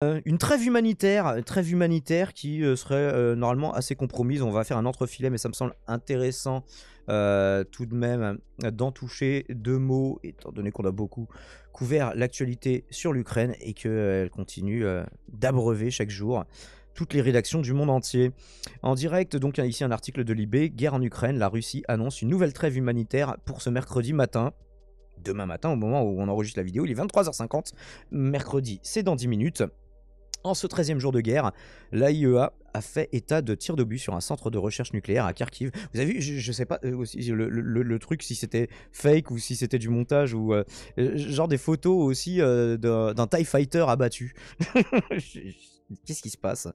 Une trêve humanitaire qui serait normalement assez compromise. On va faire un entrefilet, mais ça me semble intéressant tout de même d'en toucher deux mots, étant donné qu'on a beaucoup couvert l'actualité sur l'Ukraine et qu'elle continue d'abreuver chaque jour toutes les rédactions du monde entier. En direct, donc ici un article de Libé, guerre en Ukraine, la Russie annonce une nouvelle trêve humanitaire pour ce mercredi matin. Demain matin, au moment où on enregistre la vidéo, il est 23h50. Mercredi, c'est dans 10 minutes. En ce 13e jour de guerre, l'AIEA a fait état de tirs d'obus sur un centre de recherche nucléaire à Kharkiv. Vous avez vu, je sais pas aussi le truc, si c'était fake ou si c'était du montage, ou genre des photos aussi d'un TIE Fighter abattu. Qu'est-ce qui se passe?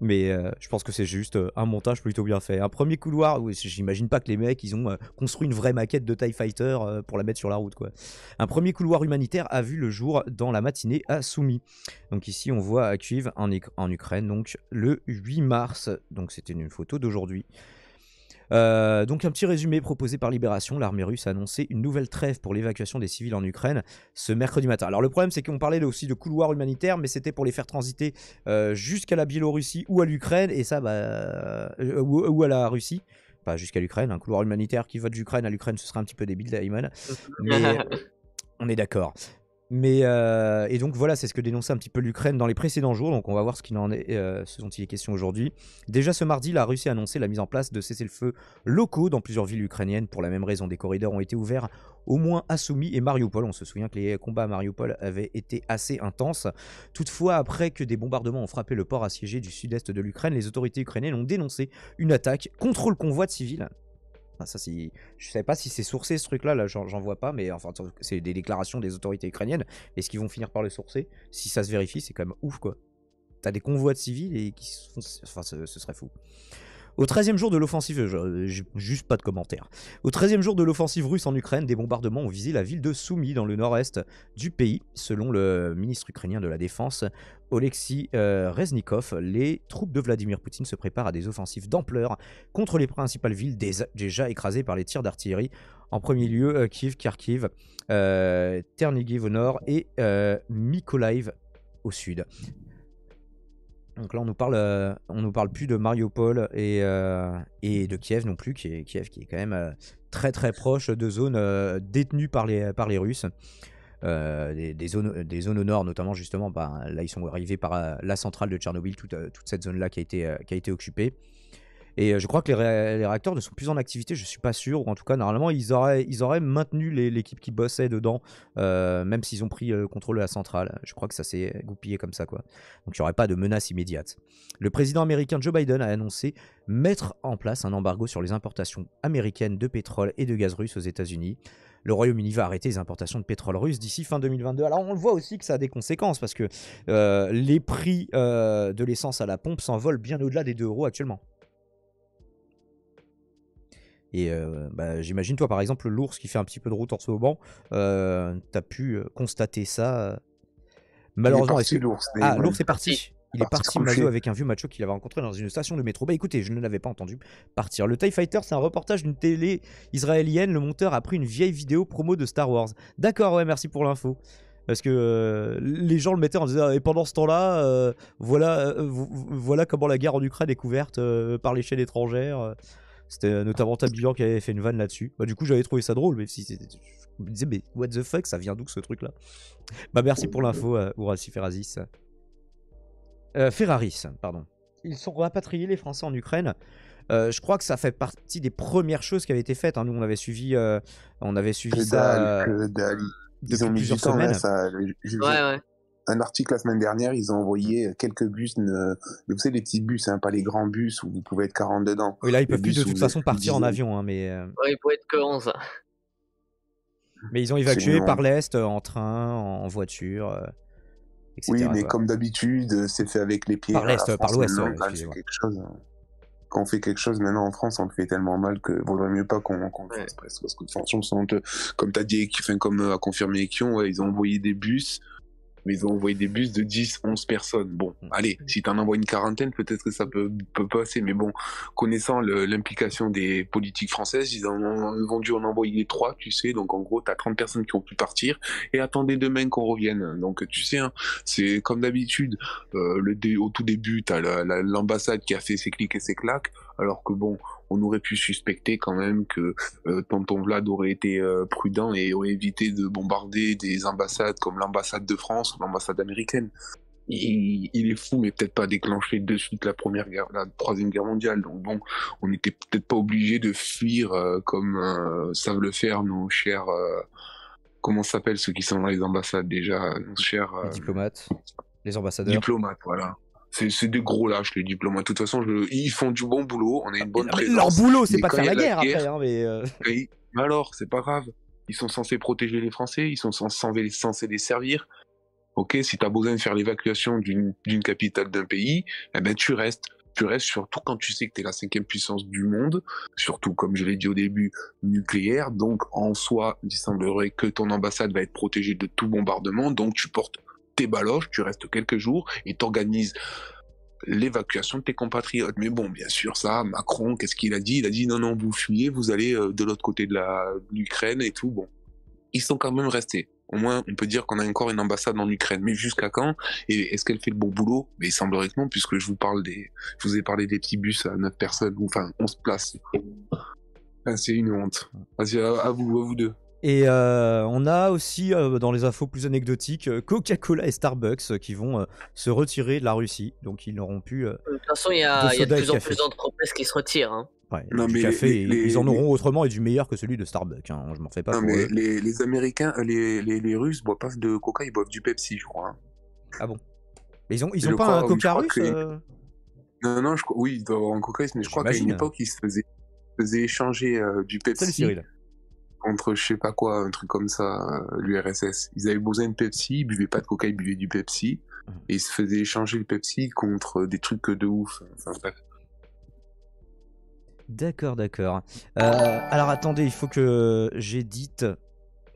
Mais je pense que c'est juste un montage plutôt bien fait. Un premier couloir, oui, j'imagine pas que les mecs ils ont construit une vraie maquette de TIE Fighter pour la mettre sur la route, quoi. Un premier couloir humanitaire a vu le jour dans la matinée à Soumy. Donc ici on voit à Kyiv en Ukraine, donc le 8 mars. Donc c'était une photo d'aujourd'hui. Donc un petit résumé proposé par Libération, l'armée russe a annoncé une nouvelle trêve pour l'évacuation des civils en Ukraine ce mercredi matin. Alors le problème c'est qu'on parlait aussi de couloirs humanitaires, mais c'était pour les faire transiter jusqu'à la Biélorussie ou à l'Ukraine, et ça ou à la Russie. Pas jusqu'à l'Ukraine, un couloir humanitaire qui va de l'Ukraine à l'Ukraine, ce serait un petit peu débile, Daimon. Mais on est d'accord. Mais et donc voilà, c'est ce que dénonçait un petit peu l'Ukraine dans les précédents jours. Donc on va voir ce qu'il en est, ce dont il est question aujourd'hui. Déjà ce mardi, la Russie a annoncé la mise en place de cessez-le-feu locaux dans plusieurs villes ukrainiennes. Pour la même raison, des corridors ont été ouverts au moins à Soumy et Mariupol. On se souvient que les combats à Mariupol avaient été assez intenses. Toutefois, après que des bombardements ont frappé le port assiégé du sud-est de l'Ukraine, les autorités ukrainiennes ont dénoncé une attaque contre le convoi de civils. Enfin, ça, je savais pas si c'est sourcé ce truc-là, là, j'en vois pas, mais enfin, c'est des déclarations des autorités ukrainiennes. Est-ce qu'ils vont finir par le sourcer? Si ça se vérifie, c'est quand même ouf, quoi. T'as des convois de civils et qui se font. Enfin, ce serait fou. Au 13e jour de l'offensive, juste pas de commentaires. Au 13e jour de l'offensive russe en Ukraine, des bombardements ont visé la ville de Soumy dans le nord-est du pays. Selon le ministre ukrainien de la Défense, Oleksiy Reznikov, les troupes de Vladimir Poutine se préparent à des offensives d'ampleur contre les principales villes déjà écrasées par les tirs d'artillerie. En premier lieu, Kiev, Kharkiv, Ternigiv au nord et Mykolaiv au sud. Donc là, on nous parle plus de Mariupol et de Kiev non plus, Kiev qui est quand même très très proche de zones détenues par les Russes. Des zones au nord, notamment justement, là ils sont arrivés par la centrale de Tchernobyl, toute cette zone-là qui a été occupée. Et je crois que les réacteurs ne sont plus en activité, je suis pas sûr, ou en tout cas normalement ils auraient maintenu l'équipe qui bossait dedans, même s'ils ont pris le contrôle de la centrale. Je crois que ça s'est goupillé comme ça, quoi. Donc il n'y aurait pas de menace immédiate. Le président américain Joe Biden a annoncé mettre en place un embargo sur les importations américaines de pétrole et de gaz russe aux États-Unis. Le Royaume-Uni va arrêter les importations de pétrole russe d'ici fin 2022. Alors on le voit aussi que ça a des conséquences, parce que les prix de l'essence à la pompe s'envolent bien au-delà des 2 € actuellement. Et j'imagine, toi, par exemple, l'ours qui fait un petit peu de route en ce moment, t'as pu constater ça. Malheureusement, est-ce que l'ours l'ours est parti. Il est parti, Mazo, avec un vieux macho qu'il avait rencontré dans une station de métro. Bah écoutez, je ne l'avais pas entendu partir. Le TIE Fighter, c'est un reportage d'une télé israélienne. Le monteur a pris une vieille vidéo promo de Star Wars. D'accord, ouais, merci pour l'info. Parce que les gens le mettaient en disant, et pendant ce temps-là, voilà comment la guerre en Ukraine est couverte par les chaînes étrangères. C'était notamment Tablian qui avait fait une vanne là-dessus. Bah, du coup, j'avais trouvé ça drôle, mais si je me disais, mais what the fuck, ça vient d'où ce truc-là? Bah, merci pour l'info, Ourasi Ferrazis. Ferraris, pardon. Ils sont rapatriés, les Français, en Ukraine. Je crois que ça fait partie des premières choses qui avaient été faites, hein. Nous, on avait suivi ça ils ont mis plusieurs du temps, semaines. là, ça, Ouais. Un article la semaine dernière, ils ont envoyé quelques bus, vous savez, les petits bus, hein, pas les grands bus où vous pouvez être 40 dedans. Oui, là, ils peuvent plus de toute façon partir en avion, hein, mais... Ouais, il pourrait être que 11. Mais ils ont évacué par l'Est, en train, en voiture, etc. Oui, mais quoi. comme d'habitude, c'est fait avec les pieds. Par l'Est, par l'Ouest, Quand on fait quelque chose maintenant en France, on le fait tellement mal que vaudrait mieux pas qu'on le fasse presque. Parce que franchement, comme t'as dit, comme a confirmé Ekion, ouais, ils ont envoyé des bus mais ils ont envoyé des bus de 10, 11 personnes. Bon, allez, si t'en envoies une quarantaine, peut-être que ça peut passer, mais bon, connaissant l'implication des politiques françaises, ils ont dû en envoyer 3, tu sais, donc en gros, t'as 30 personnes qui ont pu partir, et attendez demain qu'on revienne. Donc, tu sais, hein, c'est comme d'habitude, au tout début, t'as l'ambassade qui a fait ses clics et ses claques, alors que bon, on aurait pu suspecter quand même que tonton Vlad aurait été prudent et aurait évité de bombarder des ambassades comme l'ambassade de France ou l'ambassade américaine. Il est fou, mais peut-être pas déclencher de suite la troisième guerre mondiale. Donc bon, on n'était peut-être pas obligé de fuir comme savent le faire nos chers... comment s'appellent ceux qui sont dans les ambassades déjà, nos chers... Les diplomates, les ambassadeurs. Diplomates, voilà. C'est des gros lâches, les diplomates. De toute façon, ils font du bon boulot, on a une bonne présence. Leur boulot, c'est Mais pas de quand faire il y la a guerre après, hein, mais... Mais alors, c'est pas grave. Ils sont censés protéger les Français, ils sont censés les servir. Ok, si t'as besoin de faire l'évacuation d'une capitale d'un pays, eh ben tu restes. Tu restes surtout quand tu sais que t'es la 5e puissance du monde, surtout, comme je l'ai dit au début, nucléaire. Donc, en soi, il semblerait que ton ambassade va être protégée de tout bombardement. Donc, tu portes tes baloches, tu restes quelques jours et t'organises l'évacuation de tes compatriotes. Mais bon, bien sûr, ça, Macron, qu'est-ce qu'il a dit? Il a dit non, vous fuyez, vous allez de l'autre côté de l'Ukraine et tout. Bon, ils sont quand même restés. Au moins, on peut dire qu'on a encore une ambassade en Ukraine. Mais jusqu'à quand? Et est-ce qu'elle fait le bon boulot? Mais il semblerait que non, puisque je vous ai parlé des petits bus à 9 personnes, enfin 11 places. Enfin, c'est une honte. Vas-y, à vous deux. Et on a aussi, dans les infos plus anecdotiques, Coca-Cola et Starbucks qui vont se retirer de la Russie. Donc ils n'auront plus De toute façon, il y a de plus en plus d'entreprises qui se retirent. Hein. Ouais, non, du café, ils en auront autrement et du meilleur que celui de Starbucks. Hein. Je m'en fais pas non, pour mais eux. les Américains, les Russes boivent pas de Coca, ils boivent du Pepsi, je crois. Hein. Ah bon? Mais ils ont pas un Coca russe Non, oui, ils doivent avoir un Coca, mais je crois qu'à une époque, ils se faisaient échanger du Pepsi. Salut Cyril. Contre je sais pas quoi, un truc comme ça, l'URSS. Ils avaient besoin de Pepsi, ils buvaient pas de Coca, ils buvaient du Pepsi. Et ils se faisaient échanger le Pepsi contre des trucs de ouf. Enfin, bref. D'accord. Alors attendez, il faut que j'édite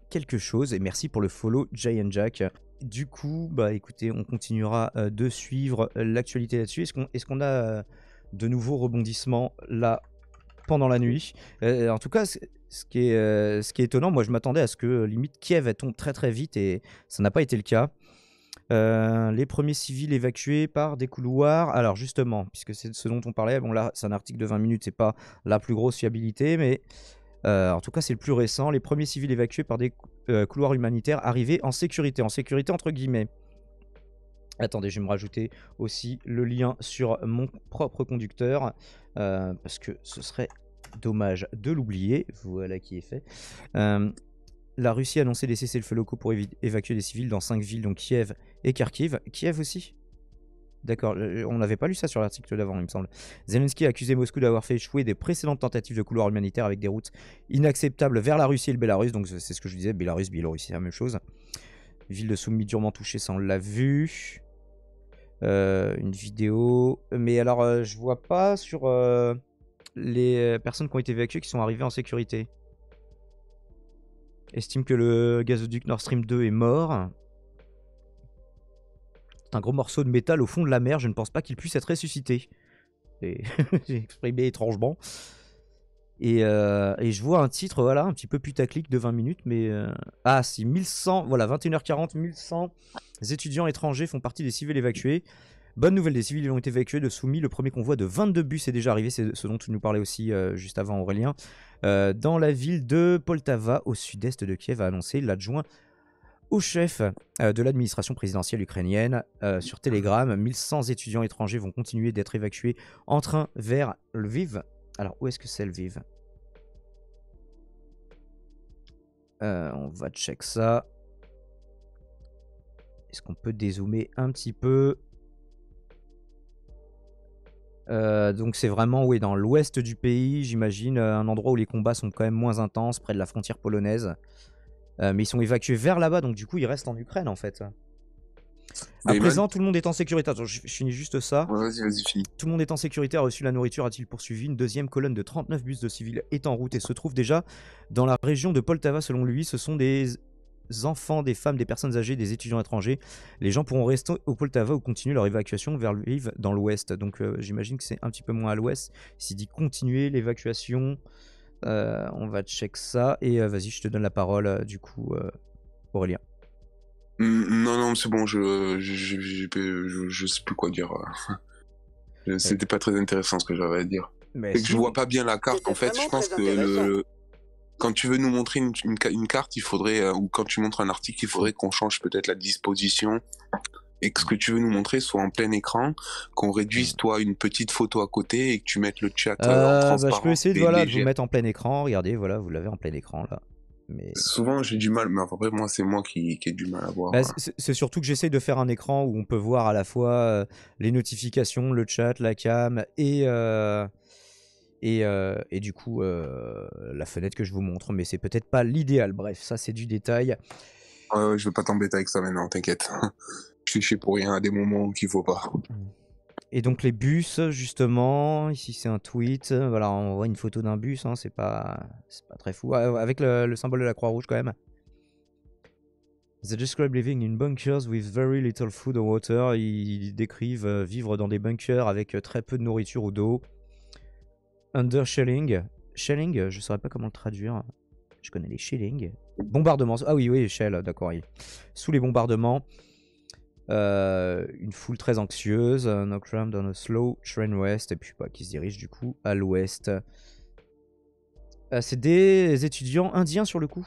quelque chose. Et merci pour le follow, Giant Jack. Du coup, bah écoutez, on continuera de suivre l'actualité là-dessus. Est-ce qu'on a de nouveaux rebondissements là pendant la nuit? En tout cas, ce qui est étonnant, moi je m'attendais à ce que limite Kiev tombe très très vite et ça n'a pas été le cas. Les premiers civils évacués par des couloirs. Alors justement, puisque c'est ce dont on parlait, bon là c'est un article de 20 minutes, c'est pas la plus grosse fiabilité, mais en tout cas c'est le plus récent. Les premiers civils évacués par des couloirs humanitaires arrivés en sécurité entre guillemets. Attendez, je vais me rajouter aussi le lien sur mon propre conducteur, parce que ce serait dommage de l'oublier. Voilà qui est fait. La Russie a annoncé des cessez-le-feu locaux pour évacuer des civils dans 5 villes, donc Kiev et Kharkiv. Kiev aussi? D'accord, on n'avait pas lu ça sur l'article d'avant, il me semble. Zelensky a accusé Moscou d'avoir fait échouer des précédentes tentatives de couloirs humanitaires avec des routes inacceptables vers la Russie et le Bélarus. Donc c'est ce que je disais, Bélarus, Biélorussie, c'est la même chose. Ville de Soumy durement touchée, ça on l'a vu. Une vidéo. Mais alors, je vois pas sur les personnes qui ont été évacuées qui sont arrivées en sécurité. Estime que le gazoduc Nord Stream 2 est mort. C'est un gros morceau de métal au fond de la mer. Je ne pense pas qu'il puisse être ressuscité. J'ai exprimé étrangement. Et je vois un titre, voilà, un petit peu putaclic de 20 minutes. Mais ah, si, 1100, voilà, 21h40, 1100 étudiants étrangers font partie des civils évacués. Bonne nouvelle, des civils ont été évacués de Soumy. Le premier convoi de 22 bus est déjà arrivé. C'est ce dont tu nous parlais aussi juste avant, Aurélien. Dans la ville de Poltava, au sud-est de Kiev, a annoncé l'adjoint au chef de l'administration présidentielle ukrainienne sur Telegram. 1100 étudiants étrangers vont continuer d'être évacués en train vers Lviv. Alors, où est-ce que c'est Lviv? On va check ça. Est-ce qu'on peut dézoomer un petit peu? Donc c'est vraiment dans l'ouest du pays, j'imagine, un endroit où les combats sont quand même moins intenses, près de la frontière polonaise. Mais ils sont évacués vers là-bas, donc du coup ils restent en Ukraine en fait. À présent, tout le monde est en sécurité. Attends, je finis juste ça. Ouais, vas-y, finis. Tout le monde est en sécurité, a reçu la nourriture, a-t-il poursuivi. Une deuxième colonne de 39 bus de civils est en route et se trouve déjà dans la région de Poltava. Selon lui, ce sont des enfants, des femmes, des personnes âgées, des étudiants étrangers. Les gens pourront rester au Poltava ou continuer leur évacuation vers Lviv dans l'ouest. Donc j'imagine que c'est un petit peu moins à l'ouest. S'il dit continuer l'évacuation, on va check ça. Et vas-y, je te donne la parole du coup, Aurélien. Non, c'est bon, je sais plus quoi dire. C'était pas très intéressant ce que j'avais à dire. Mais C'est que je vois pas bien la carte. En fait, je pense que quand tu veux nous montrer une carte, il faudrait, ou quand tu montres un article, il faudrait qu'on change peut-être la disposition et que ce que tu veux nous montrer soit en plein écran, qu'on réduise toi une petite photo à côté et que tu mettes le chat en transparent. Je peux essayer de vous mettre en plein écran. Regardez, voilà, vous l'avez en plein écran là. Mais... Souvent j'ai du mal, mais après moi c'est moi qui ai du mal à voir. C'est surtout que j'essaye de faire un écran où on peut voir à la fois les notifications, le chat, la cam et du coup la fenêtre que je vous montre, mais c'est peut-être pas l'idéal. Bref, ça c'est du détail. Je vais pas t'embêter avec ça maintenant, t'inquiète. Je suis chez pour rien à des moments qu'il faut pas. Et donc les bus, justement, ici c'est un tweet, voilà, on voit une photo d'un bus, hein, c'est pas très fou, avec le symbole de la Croix-Rouge quand même. They describe living in bunkers with very little food or water. Ils décrivent vivre dans des bunkers avec très peu de nourriture ou d'eau. Under shelling. Shelling, je saurais pas comment le traduire. Je connais les shelling. Bombardements. Ah oui, shell, d'accord. Oui. Sous les bombardements. Une foule très anxieuse. No crammed on a slow train west. Et puis qui se dirige du coup à l'ouest. C'est des étudiants indiens sur le coup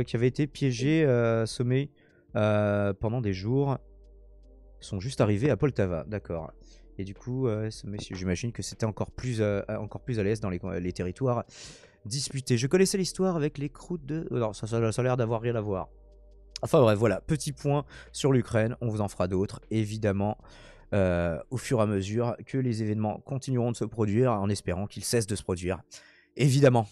qui avaient été piégés, sommés pendant des jours. Ils sont juste arrivés à Poltava, d'accord. Et du coup, j'imagine que c'était encore plus à l'est dans les territoires disputés. Je connaissais l'histoire avec les croûtes de... Non, ça a l'air d'avoir rien à voir. Enfin bref, voilà, petit point sur l'Ukraine. On vous en fera d'autres, évidemment, au fur et à mesure que les événements continueront de se produire, en espérant qu'ils cessent de se produire, évidemment.